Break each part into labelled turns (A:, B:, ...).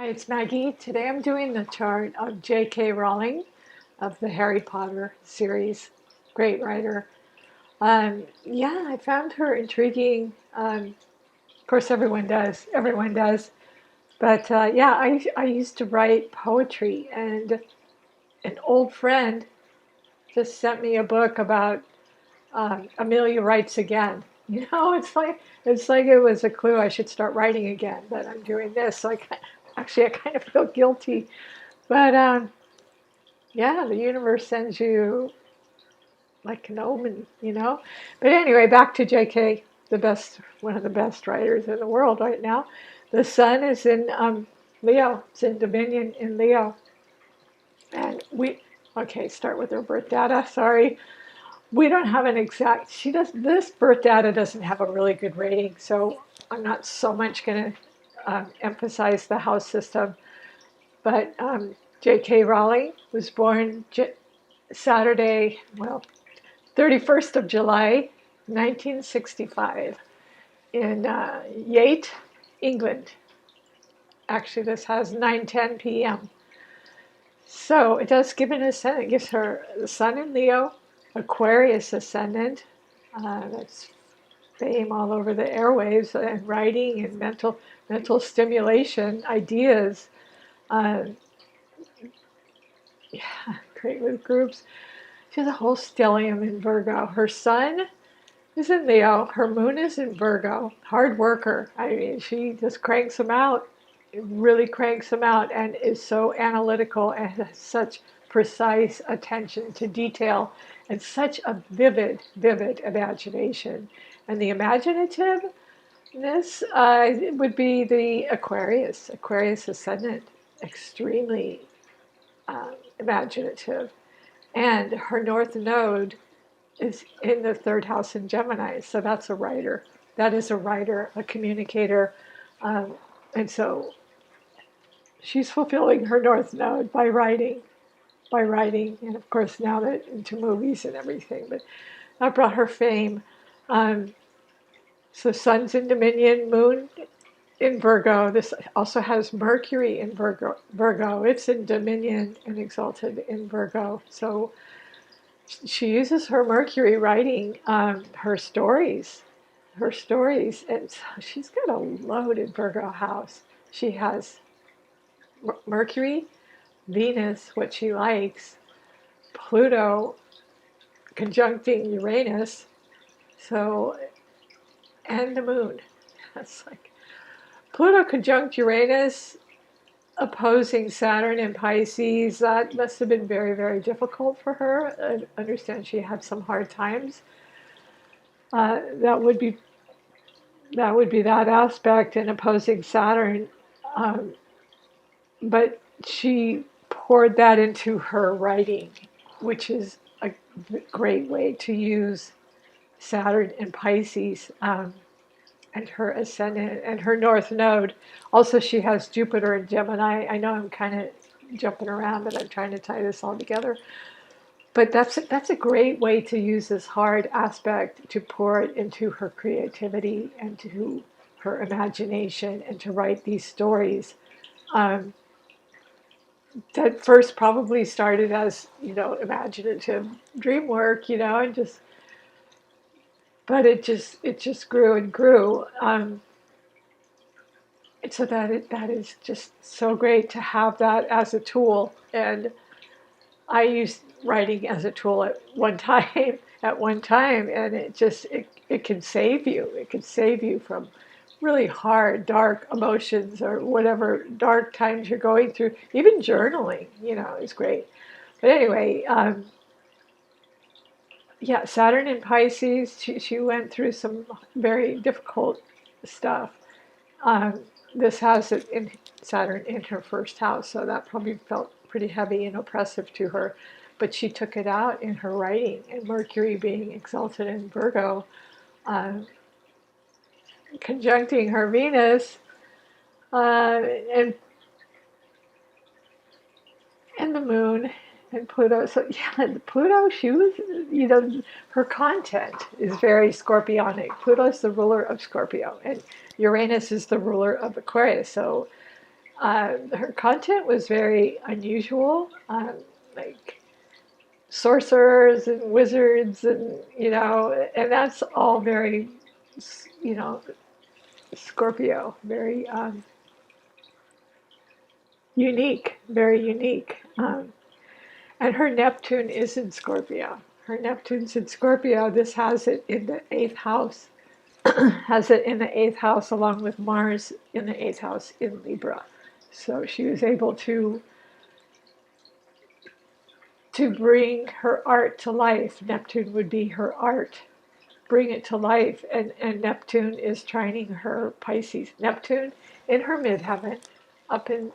A: Hi, it's Maggie. Today I'm doing the chart of J.K. Rowling of the Harry Potter series. Great writer. Yeah, I found her intriguing. Of course, everyone does. Everyone does. But yeah, I used to write poetry, and an old friend just sent me a book about Amelia Writes Again. It's like it was a clue I should start writing again. That I'm doing this. So I kind of feel guilty. But yeah, the universe sends you like an omen. But anyway, back to J.K., one of the best writers in the world right now. The sun is in Leo. It's in Dominion in Leo, and okay, start with her birth data. Sorry, we don't have an exact. She does this birth data doesn't have a really good rating, so I'm not so much going to emphasize the house system. But J.K. Rowling was born Saturday, well, 31st of July, 1965, in Yate, England. Actually, this has 9:10 p.m. So it does give an ascendant. It gives her the sun in Leo, Aquarius ascendant. That's fame all over the airwaves and writing and mental stimulation, ideas. Uh, yeah, great with groups. She has a whole stellium in Virgo. Her sun is in Leo. Her moon is in Virgo. Hard worker. I mean, she just cranks them out. Really cranks them out and is so analytical and has such precise attention to detail and such a vivid imagination. And the imaginativeness would be the Aquarius ascendant, extremely imaginative. And her north node is in the third house in Gemini. So that's a writer. That is a writer, a communicator. Um, and so she's fulfilling her north node by writing. And of course, now that into movies and everything. But that brought her fame. Um, so Sun's in Dominion, Moon in Virgo. This also has Mercury in Virgo. It's in Dominion and exalted in Virgo. So she uses her Mercury writing her stories, and so she's got a loaded Virgo house. She has Mercury, Venus, what she likes, Pluto conjuncting Uranus, so and the moon. That's like Pluto conjunct Uranus, opposing Saturn in Pisces. That must have been very, very difficult for her. I understand she had some hard times. That would be that aspect in opposing Saturn, um, but she poured that into her writing, which is a great way to use Saturn and Pisces, and her ascendant and her north node. Also, she has Jupiter in Gemini. I know I'm kind of jumping around, but I'm trying to tie this all together. But that's a great way to use this hard aspect to pour it into her creativity and to her imagination and to write these stories. Um, that first probably started as imaginative dream work, and just but it just grew and grew. So that is just so great to have that as a tool. And I used writing as a tool at one time, and it can save you. It can save you from really hard, dark emotions or whatever dark times you're going through. Even journaling, is great. But anyway, yeah, Saturn in Pisces. She went through some very difficult stuff. Um, this has it in Saturn in her first house, so that probably felt pretty heavy and oppressive to her. But she took it out in her writing, and Mercury being exalted in Virgo, uh, conjuncting her Venus, and the Moon and Pluto. So yeah, Pluto, she was, her content is very Scorpionic. Pluto is the ruler of Scorpio, and Uranus is the ruler of Aquarius. So Her content was very unusual, like sorcerers and wizards, and and that's all very, you know, Scorpio, very unique, very unique. And her Neptune is in Scorpio. Her Neptune's in Scorpio. This has it in the eighth house, has it in the eighth house along with Mars in the eighth house in Libra. So she was able to bring her art to life. Neptune would be her art, bring it to life. And Neptune is trining her Pisces. Neptune in her midheaven, up in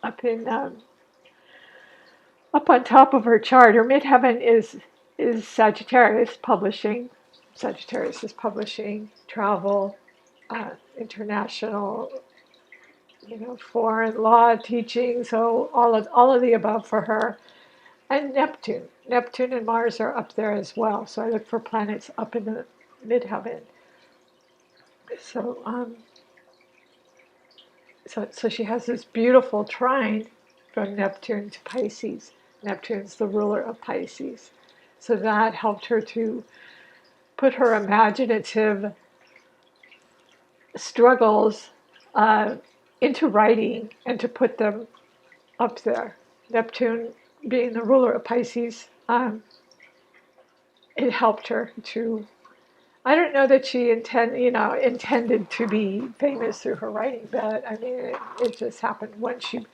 A: up in up on top of her chart. Her midheaven is Sagittarius, publishing. Sagittarius is publishing, travel, international, foreign law teaching. So all of the above for her. And Neptune and Mars are up there as well. So I look for planets up in the midheaven. So so she has this beautiful trine from Neptune to Pisces. Neptune's the ruler of Pisces. So that helped her to put her imaginative struggles into writing and to put them up there. Neptune being the ruler of Pisces, it helped her to. I don't know that she intended to be famous through her writing, but I mean, it just happened once she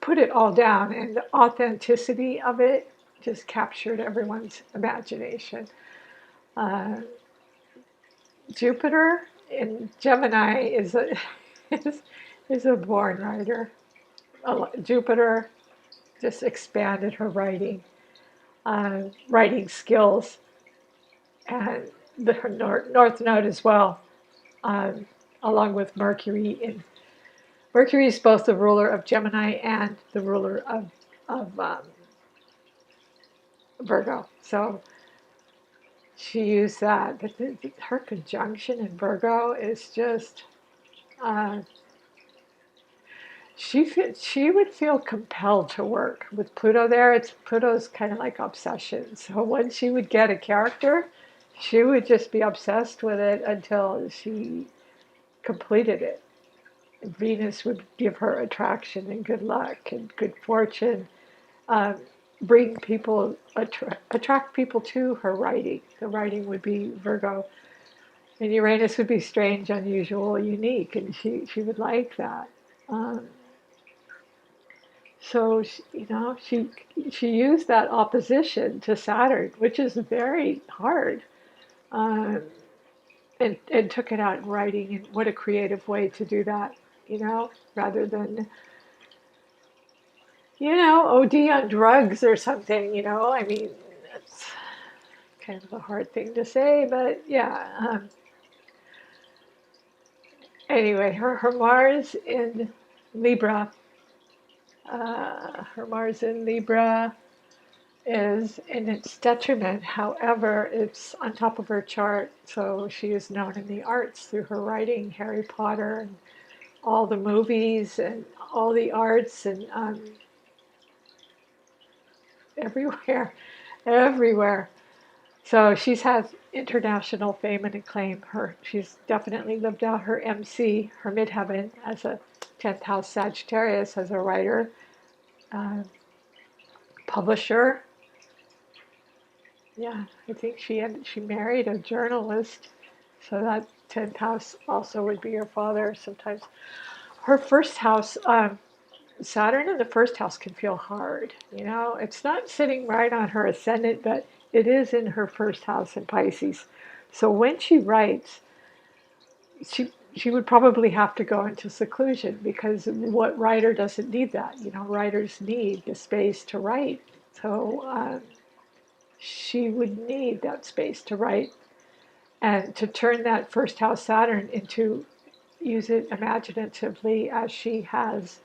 A: put it all down, and the authenticity of it just captured everyone's imagination. Uh, Jupiter in Gemini is a born writer. Jupiter just expanded her writing skills, and her North Node as well, along with Mercury. Mercury is both the ruler of Gemini and the ruler of Virgo. So she used that. But her conjunction in Virgo is just, uh, she would feel compelled to work with Pluto there. Pluto's kind of like obsession. So when she would get a character, she would just be obsessed with it until she completed it. And Venus would give her attraction and good luck and good fortune, um, bring people, attract people to her writing. The writing would be Virgo, and Uranus would be strange, unusual, unique, and she would like that. Um, so she used that opposition to Saturn, which is very hard, um, and took it out in writing. And what a creative way to do that, rather than OD on drugs or something. I mean, that's kind of a hard thing to say, but yeah. Anyway, her Mars in Libra, her Mars in Libra is in its detriment. However, it's on top of her chart, so she is known in the arts through her writing, Harry Potter, and all the movies, and all the arts, and everywhere, everywhere. So she's had international fame and acclaim. She's definitely lived out her MC, her midheaven, as a 10th house Sagittarius, as a writer, uh, publisher. Yeah, I think she married a journalist, so that 10th house also would be her father. Sometimes her first house, Saturn in the first house can feel hard. It's not sitting right on her ascendant, but it is in her first house in Pisces. So when she writes, she would probably have to go into seclusion, because what writer doesn't need that? Writers need the space to write. So she would need that space to write, and to turn that first house Saturn into, use it imaginatively as she has,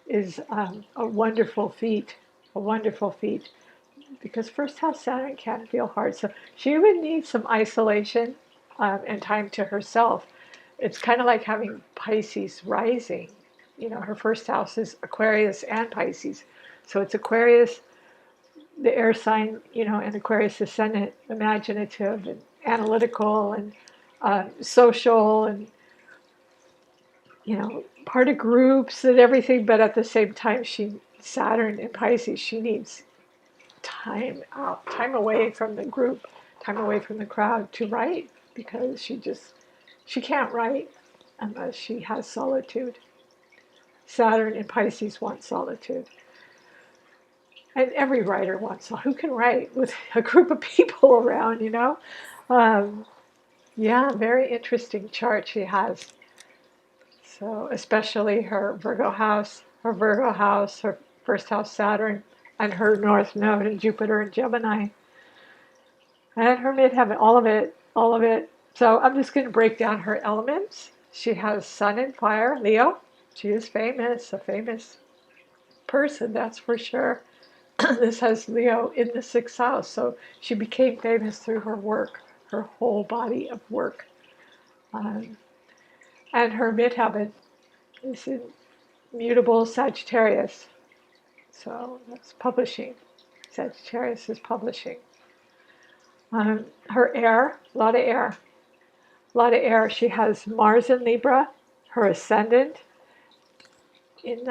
A: is a wonderful feat, a wonderful feat, because first house Saturn can feel hard. So she would need some isolation, and time to herself. It's kind of like having Pisces rising. her first house is Aquarius and Pisces. So it's Aquarius, the air sign, and Aquarius ascendant, imaginative and analytical and social and, part of groups and everything. But at the same time, Saturn in Pisces, she needs time out, time away from the group, time away from the crowd to write, because she can't write unless she has solitude. Saturn in Pisces wants solitude. And every writer wants, who can write with a group of people around. Yeah, very interesting chart she has. So especially her Virgo house, her first house Saturn, and her North Node in Jupiter and Gemini. And her midheaven, all of it, all of it. So I'm just going to break down her elements. She has Sun and Fire, Leo. She is famous, a famous person, that's for sure. This has Leo in the sixth house, so she became famous through her work, her whole body of work. And her midheaven is in mutable Sagittarius, so that's publishing. Sagittarius is publishing. Her air, a lot of air. A lot of air. She has Mars in Libra, her ascendant in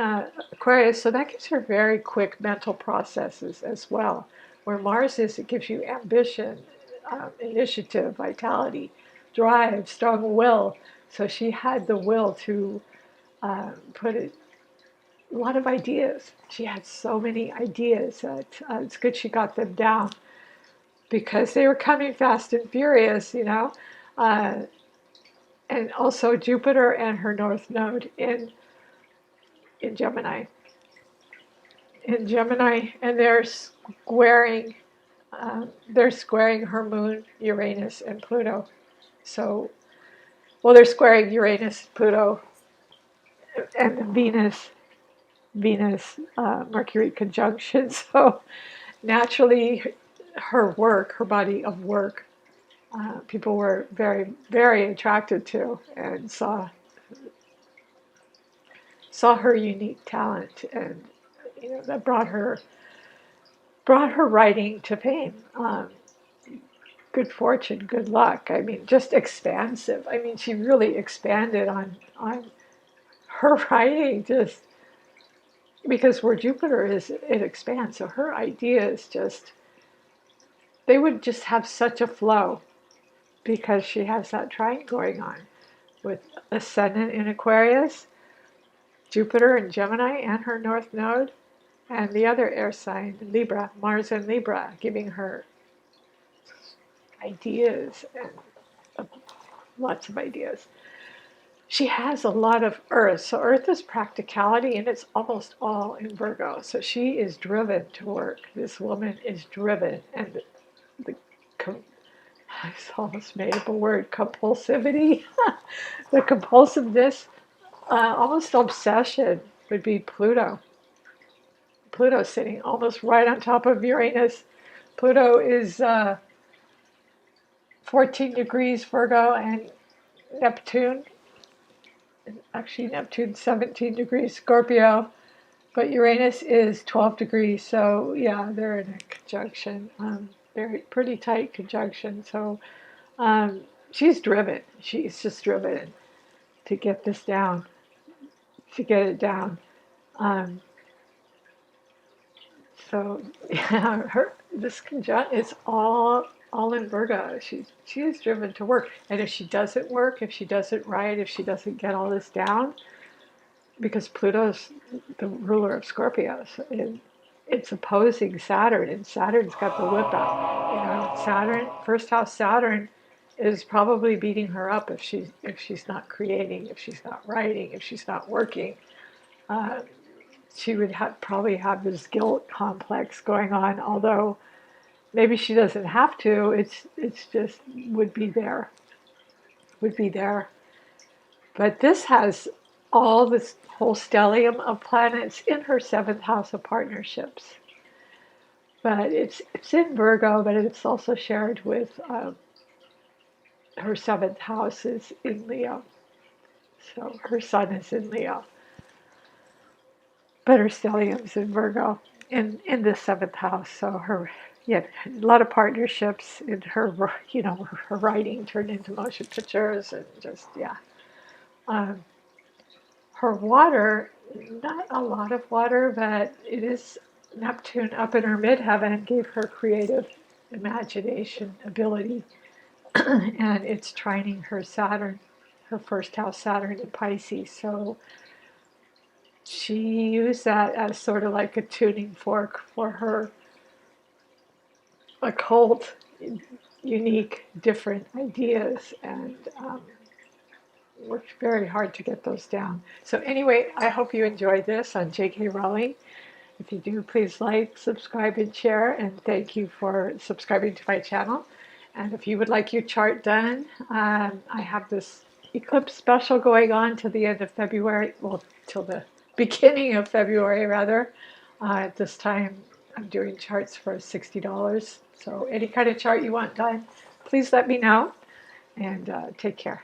A: Aquarius, so that gives her very quick mental processes as well. Where Mars is, it gives you ambition, initiative, vitality, drive, strong will. So she had the will to put a lot of ideas. She had so many ideas that it's good she got them down, because they were coming fast and furious. And also Jupiter and her North Node in Gemini. In Gemini, and they're squaring her moon, Uranus, and Pluto. So, well, they're squaring Uranus, Pluto, and Venus, Mercury conjunction. So naturally, her body of work, people were very, very attracted to, and saw her unique talent, and that brought her writing to fame. Good fortune, good luck. I mean, just expansive. I mean, she really expanded on her writing, just because where Jupiter is, it expands. So her ideas they would just have such a flow, because she has that trine going on with ascendant in Aquarius, Jupiter in Gemini, and her North Node, and the other air sign, Libra, Mars in Libra, giving her ideas, and lots of ideas. She has a lot of Earth. So Earth is practicality, and it's almost all in Virgo. So she is driven to work. This woman is driven. And I almost made up a word, compulsivity. The compulsiveness, almost obsession, would be Pluto. Pluto sitting almost right on top of Uranus. Pluto is 14 degrees Virgo, and Neptune, actually Neptune 17 degrees Scorpio, but Uranus is 12 degrees. So yeah, they're in a conjunction, very pretty tight conjunction. So she's driven. She's just driven to get this down, to get it down. So yeah, this conjunction is all in Virgo. She is driven to work, and if she doesn't work, if she doesn't write, if she doesn't get all this down, because Pluto's the ruler of Scorpio, and it's opposing Saturn, and Saturn's got the whip out. Saturn, first house Saturn, is probably beating her up if she's not creating, if she's not writing, if she's not working. She would probably have this guilt complex going on, although maybe she doesn't have to. It's just would be there. But this has all this whole stellium of planets in her seventh house of partnerships. But it's in Virgo, but it's also shared with her seventh house is in Leo. So her sun is in Leo. but her stellium's in Virgo in the seventh house. So her, yeah, a lot of partnerships in her, her writing turned into motion pictures and just, yeah. Um, Her water, not a lot of water, but it is Neptune up in her midheaven gave her creative imagination ability, and it's trining her Saturn, her first house Saturn in Pisces. So she used that as sort of like a tuning fork for her occult, unique, different ideas, and worked very hard to get those down. So anyway, I hope you enjoyed this on J.K. Rowling. If you do, please like, subscribe, and share. And thank you for subscribing to my channel. And if you would like your chart done, I have this eclipse special going on till the end of February. Well, till the beginning of February, rather. At this time, I'm doing charts for $60. So any kind of chart you want done, please let me know. And take care.